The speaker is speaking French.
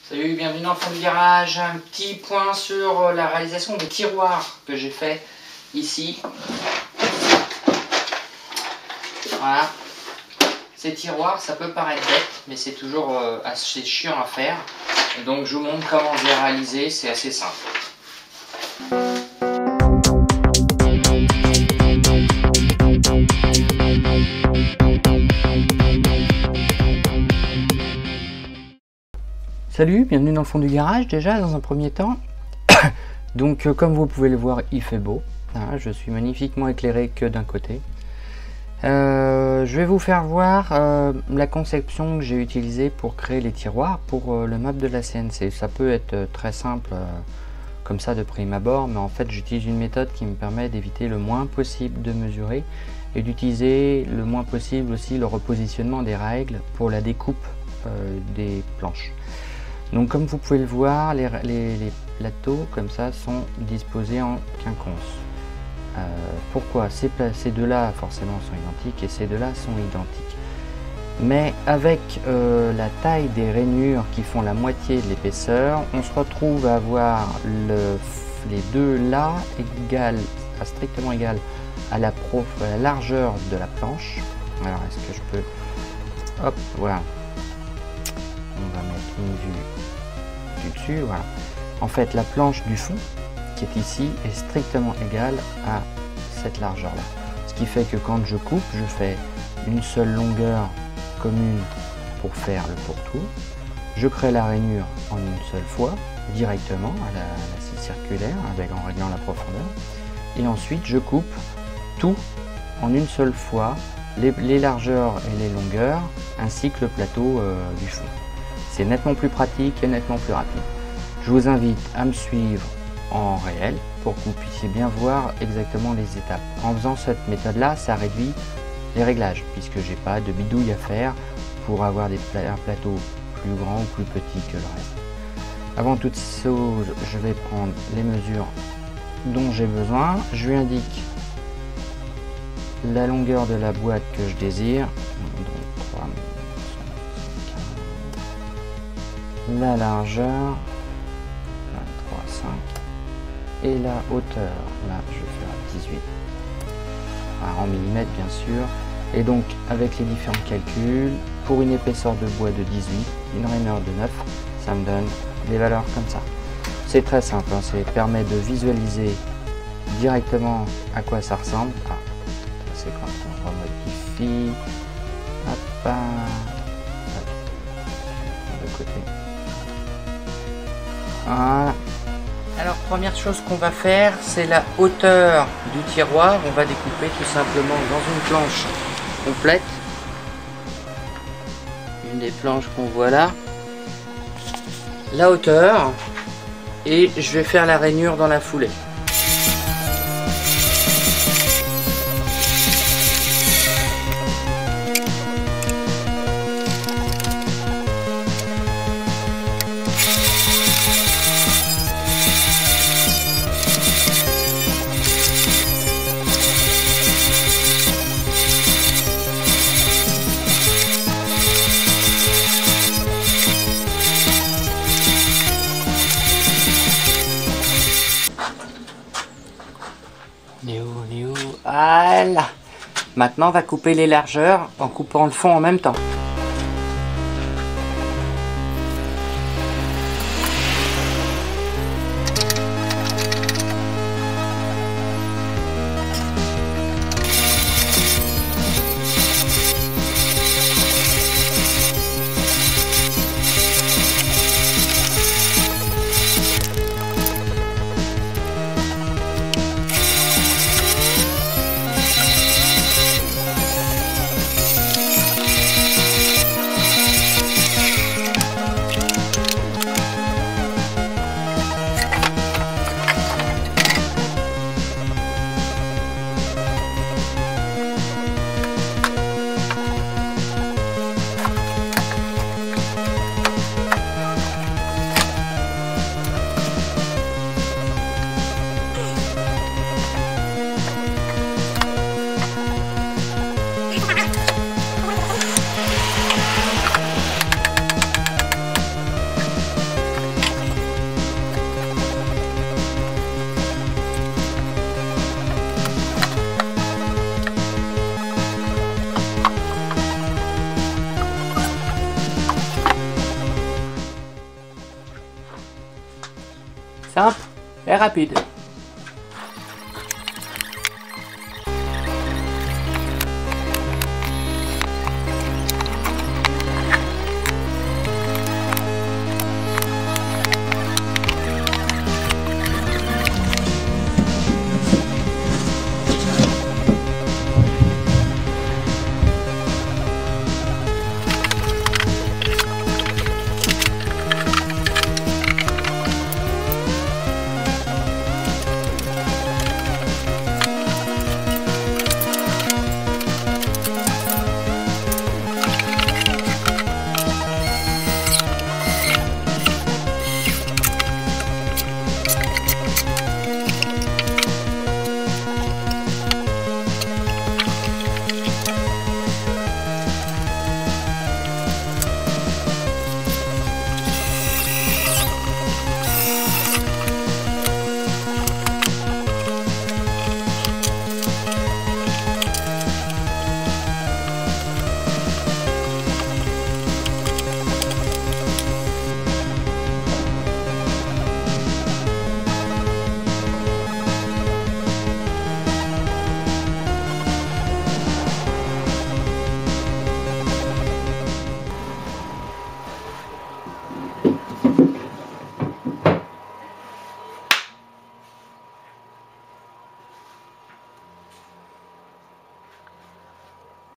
Salut, bienvenue dans le fond du garage. Un petit point sur la réalisation des tiroirs que j'ai fait ici. Voilà. Ces tiroirs, ça peut paraître bête, mais c'est toujours assez chiant à faire. Et donc je vous montre comment je les réaliser, c'est assez simple. Salut, bienvenue dans le fond du garage déjà dans un premier temps. Donc comme vous pouvez le voir, il fait beau. Hein, je suis magnifiquement éclairé que d'un côté. Je vais vous faire voir la conception que j'ai utilisée pour créer les tiroirs pour le map de la CNC. Ça peut être très simple comme ça de prime abord, mais en fait j'utilise une méthode qui me permet d'éviter le moins possible de mesurer et d'utiliser le moins possible aussi le repositionnement des règles pour la découpe des planches. Donc comme vous pouvez le voir, les plateaux comme ça sont disposés en quinconce. Pourquoi? Ces deux-là forcément sont identiques et ces deux-là sont identiques. Mais avec la taille des rainures qui font la moitié de l'épaisseur, on se retrouve à avoir les deux là strictement égales à la largeur de la planche. Alors est-ce que je peux... Hop, voilà. On va mettre une vue du dessus, voilà. En fait, la planche du fond, qui est ici, est strictement égale à cette largeur-là. Ce qui fait que quand je coupe, je fais une seule longueur commune pour faire le pourtour. Je crée la rainure en une seule fois, directement à la scie circulaire, en réglant la profondeur. Et ensuite, je coupe tout en une seule fois, les largeurs et les longueurs, ainsi que le plateau du fond. C'est nettement plus pratique et nettement plus rapide. Je vous invite à me suivre en réel pour que vous puissiez bien voir exactement les étapes. En faisant cette méthode-là, ça réduit les réglages puisque j'ai pas de bidouille à faire pour avoir un plateau plus grand ou plus petit que le reste. Avant toute chose, je vais prendre les mesures dont j'ai besoin. Je lui indique la longueur de la boîte que je désire. Donc 3, la largeur 23,5 et la hauteur, là je vais faire 18 en millimètres bien sûr. Et donc avec les différents calculs, pour une épaisseur de bois de 18, une rainure de 9, ça me donne des valeurs comme ça. C'est très simple, hein, ça permet de visualiser directement à quoi ça ressemble. Ah, c'est quand on remodifie, hop, de côté. Voilà. Alors première chose qu'on va faire, c'est la hauteur du tiroir. On va découper tout simplement dans une planche complète. Une des planches qu'on voit là. La hauteur. Et je vais faire la rainure dans la foulée. Voilà. Maintenant, on va couper les largeurs en coupant le fond en même temps. simple et rapide.